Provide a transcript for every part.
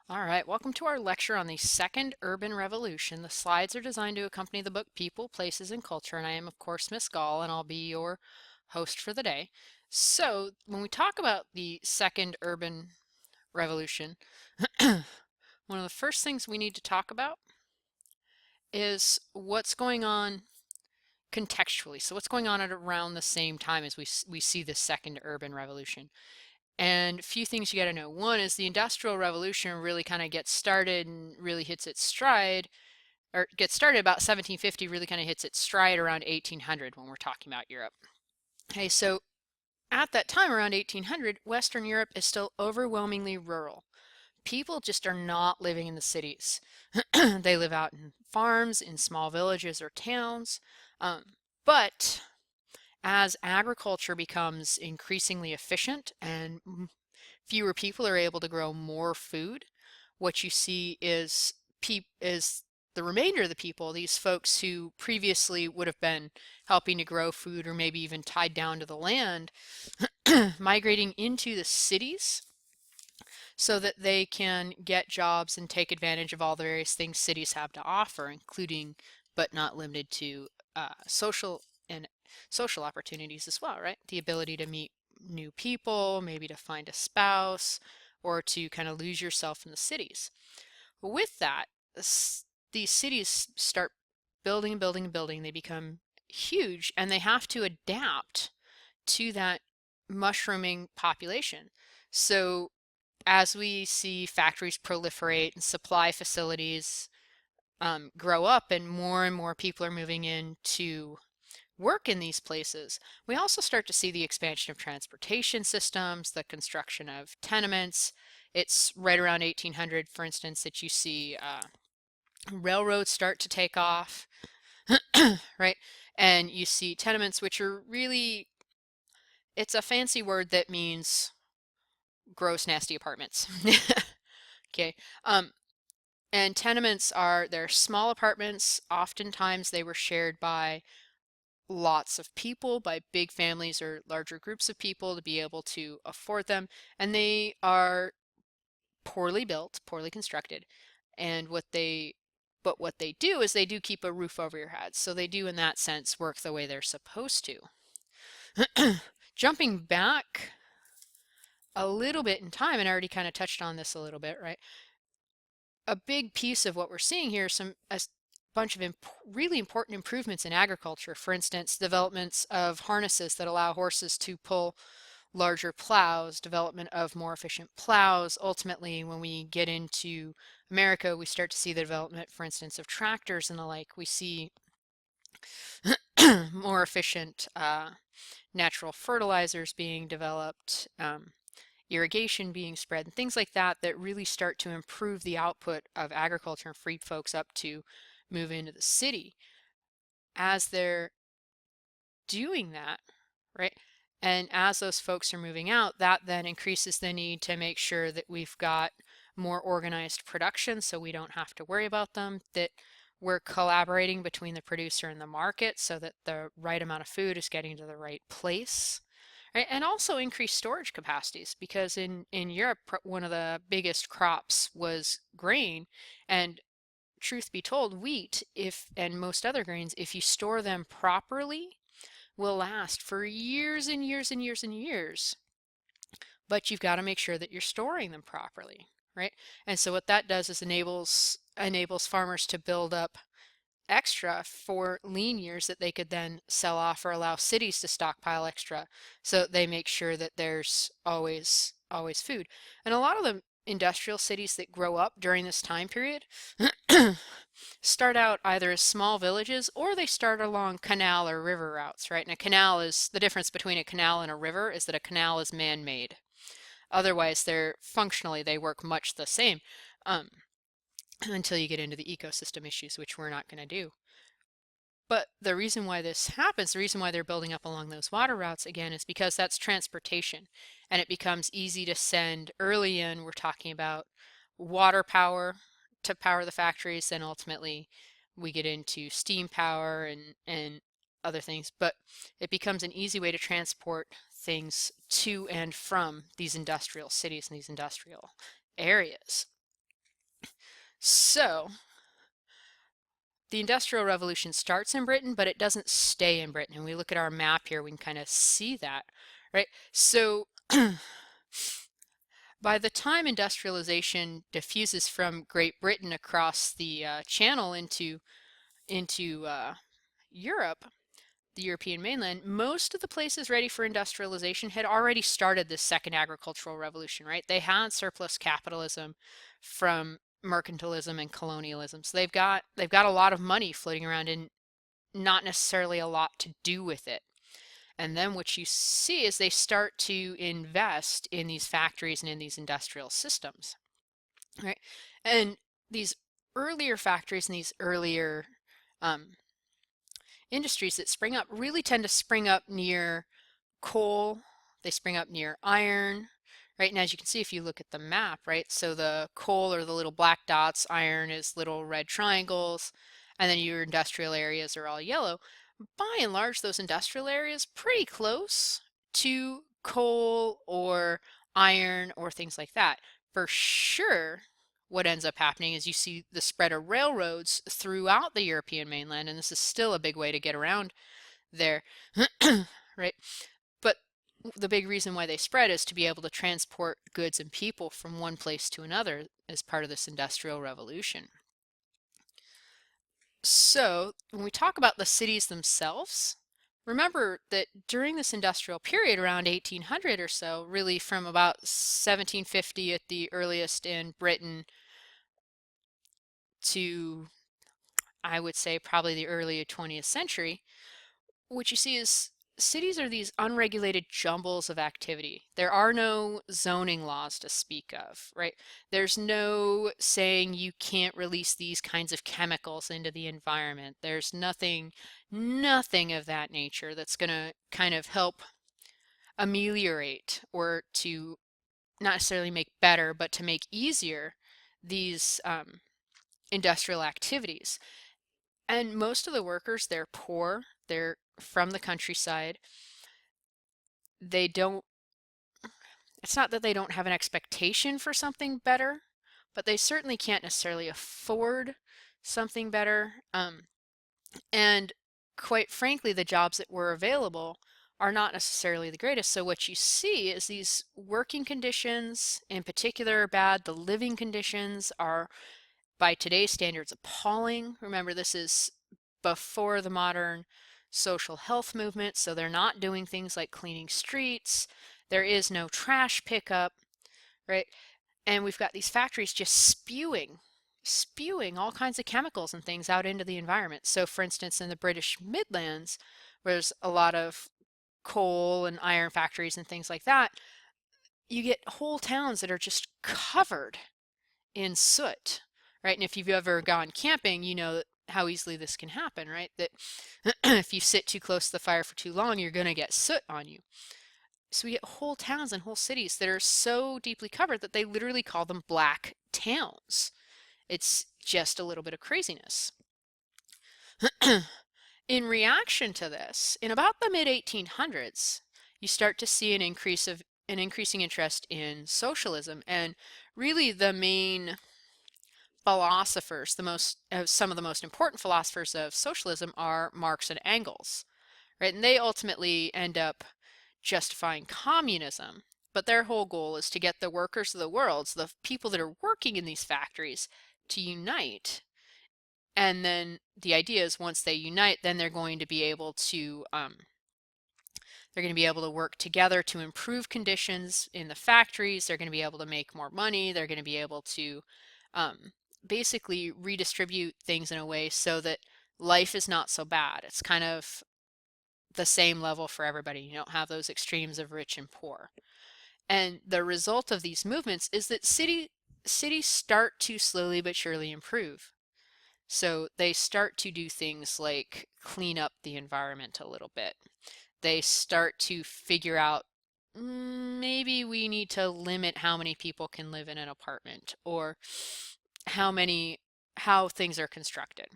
All right, welcome to our lecture on the second urban revolution. The slides are designed to accompany the book People, Places, and Culture, and I am, of course, Miss Gall, and I'll be your host for the day. So, when we talk about the second urban revolution, one of the first things we need to talk about is what's going on contextually. So, what's going on at around the same time as we see the second urban revolution? And a few things you got to know. One is the Industrial Revolution really kind of gets started and really hits its stride, or gets started about 1750, really kind of hits its stride around 1800 when we're talking about Europe. Okay, so at that time, around 1800, Western Europe is still overwhelmingly rural. People just are not living in the cities. They live out in farms, in small villages or towns. Um, but as agriculture becomes increasingly efficient and fewer people are able to grow more food, what you see is the remainder of the people, these folks who previously would have been helping to grow food or maybe even tied down to the land, migrating into the cities so that they can get jobs and take advantage of all the various things cities have to offer, including but not limited to social and social opportunities as well, right? The ability to meet new people, maybe to find a spouse, or to kind of lose yourself in the cities. With that, these cities start building and building and building. They become huge and they have to adapt to that mushrooming population. So as we see factories proliferate and supply facilities grow up and more people are moving in to work in these places, we also start to see the expansion of transportation systems, the construction of tenements. It's right around 1800, for instance, that you see railroads start to take off, right? And you see tenements, which are really, it's a fancy word that means gross, nasty apartments. Okay. Um, and tenements they're small apartments. Oftentimes they were shared by lots of people, by big families or larger groups of people to be able to afford them. And they are poorly built, poorly constructed. And but what they do is they do keep a roof over your head. So they do, in that sense, work the way they're supposed to. Jumping back a little bit in time, and I already kind of touched on this a little bit, right? A big piece of what we're seeing here is a bunch of really important improvements in agriculture. For instance, developments of harnesses that allow horses to pull larger plows, development of more efficient plows. Ultimately, when we get into America, we start to see the development, for instance, of tractors and the like. We see more efficient natural fertilizers being developed, irrigation being spread, and things like that that really start to improve the output of agriculture and free folks up to move into the city. As they're doing that, right? And as those folks are moving out, that then increases the need to make sure that we've got more organized production so we don't have to worry about them, that we're collaborating between the producer and the market so that the right amount of food is getting to the right place. Right? And also increase storage capacities because in Europe, one of the biggest crops was grain. And truth be told, wheat, if and most other grains, if you store them properly, will last for years and years and years and years. But you've got to make sure that you're storing them properly, right? And so what that does is enables farmers to build up extra for lean years that they could then sell off or allow cities to stockpile extra so they make sure that there's always food. And a lot of the industrial cities that grow up during this time period start out either as small villages or they start along canal or river routes, right? And a canal is the difference between a canal and a river is that a canal is man-made. Otherwise, they work much the same um, until you get into the ecosystem issues, which we're not going to do. But the reason why this happens, the reason why they're building up along those water routes again, is because that's transportation. And it becomes easy to send early in, we're talking about water power to power the factories, and ultimately we get into steam power and other things. But it becomes an easy way to transport things to and from these industrial cities and these industrial areas. So the Industrial Revolution starts in Britain, but it doesn't stay in Britain. And we look at our map here, we can kind of see that, right? So by the time industrialization diffuses from Great Britain across the Channel into Europe, the European mainland, most of the places ready for industrialization had already started this second agricultural revolution, right? They had surplus capitalism from mercantilism and colonialism. So they've got a lot of money floating around and not necessarily a lot to do with it. And then what you see is they start to invest in these factories and in these industrial systems, right? And these earlier factories and these earlier um, industries that spring up really tend to spring up near coal, they spring up near iron, right? And as you can see, if you look at the map, right? So the coal are the little black dots, iron is little red triangles, and then your industrial areas are all yellow. By and large, those industrial areas pretty close to coal or iron or things like that. For sure, what ends up happening is you see the spread of railroads throughout the European mainland, and this is still a big way to get around there, right? But the big reason why they spread is to be able to transport goods and people from one place to another as part of this industrial revolution. So when we talk about the cities themselves, remember that during this industrial period around 1800 or so, really from about 1750 at the earliest in Britain to, I would say, probably the early 20th century, what you see is cities are these unregulated jumbles of activity. There are no zoning laws to speak of, right? There's no saying you can't release these kinds of chemicals into the environment. There's nothing of that nature that's going to kind of help ameliorate or to not necessarily make better, but to make easier these industrial activities. And most of the workers, they're poor, they're from the countryside. They don't, it's not that they don't have an expectation for something better, but they certainly can't necessarily afford something better. And quite frankly, the jobs that were available are not necessarily the greatest. So what you see is these working conditions in particular are bad. The living conditions are, by today's standards, appalling. Remember, this is before the modern social health movement, so they're not doing things like cleaning streets. There is no trash pickup, right? And we've got these factories just spewing all kinds of chemicals and things out into the environment. So for instance, in the British Midlands, where there's a lot of coal and iron factories and things like that, you get whole towns that are just covered in soot, right? And if you've ever gone camping, you know how easily this can happen, right? That if you sit too close to the fire for too long, you're going to get soot on you. So we get whole towns and whole cities that are so deeply covered that they literally call them black towns. It's just a little bit of craziness. In reaction to this, in about the mid 1800s, you start to see an increasing interest in socialism, and really the main philosophers, some of the most important philosophers of socialism are Marx and Engels, right? And they ultimately end up justifying communism, but their whole goal is to get the workers of the world, so the people that are working in these factories, to unite. And then the idea is once they unite, then they're going to be able to work together to improve conditions in the factories. They're going to be able to make more money. They're going to be able to basically redistribute things in a way so that life is not so bad. It's kind of the same level for everybody. You don't have those extremes of rich and poor. And the result of these movements is that cities start to slowly but surely improve. So they start to do things like clean up the environment a little bit. They start to figure out maybe we need to limit how many people can live in an apartment or how things are constructed,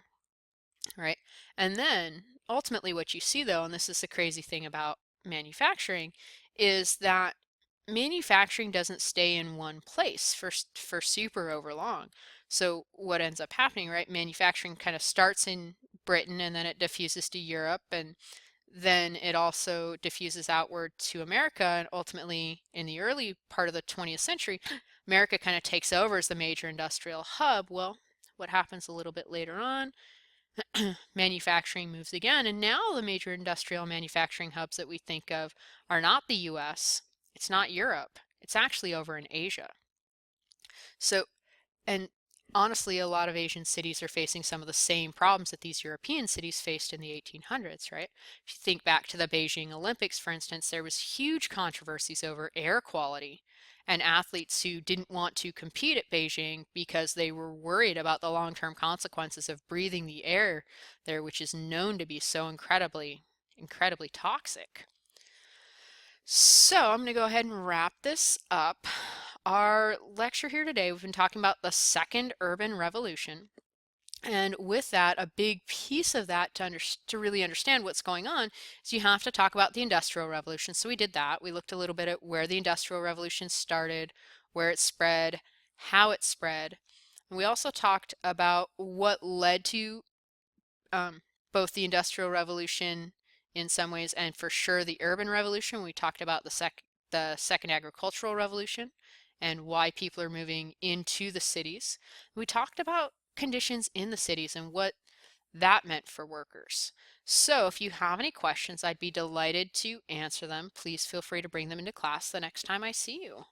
right? And then ultimately what you see though, and this is the crazy thing about manufacturing, is that manufacturing doesn't stay in one place for super over long. So what ends up happening, right? Manufacturing kind of starts in Britain and then it diffuses to Europe, and then it also diffuses outward to America, and ultimately in the early part of the 20th century, America kind of takes over as the major industrial hub. Well, what happens a little bit later on? Manufacturing moves again, and now the major industrial manufacturing hubs that we think of are not the US, it's not Europe, it's actually over in Asia. So, and honestly, a lot of Asian cities are facing some of the same problems that these European cities faced in the 1800s, right? If you think back to the Beijing Olympics, for instance, there was huge controversies over air quality and athletes who didn't want to compete at Beijing because they were worried about the long-term consequences of breathing the air there, which is known to be so incredibly toxic. So I'm going to go ahead and wrap this up. Our lecture here today, we've been talking about the second urban revolution. And with that, a big piece of that to really understand what's going on is you have to talk about the Industrial Revolution. So we did that. We looked a little bit at where the Industrial Revolution started, where it spread, how it spread. And we also talked about what led to um, both the Industrial Revolution in some ways and for sure the Urban Revolution. We talked about the Second Agricultural Revolution and why people are moving into the cities. We talked about conditions in the cities and what that meant for workers. So if you have any questions, I'd be delighted to answer them. Please feel free to bring them into class the next time I see you.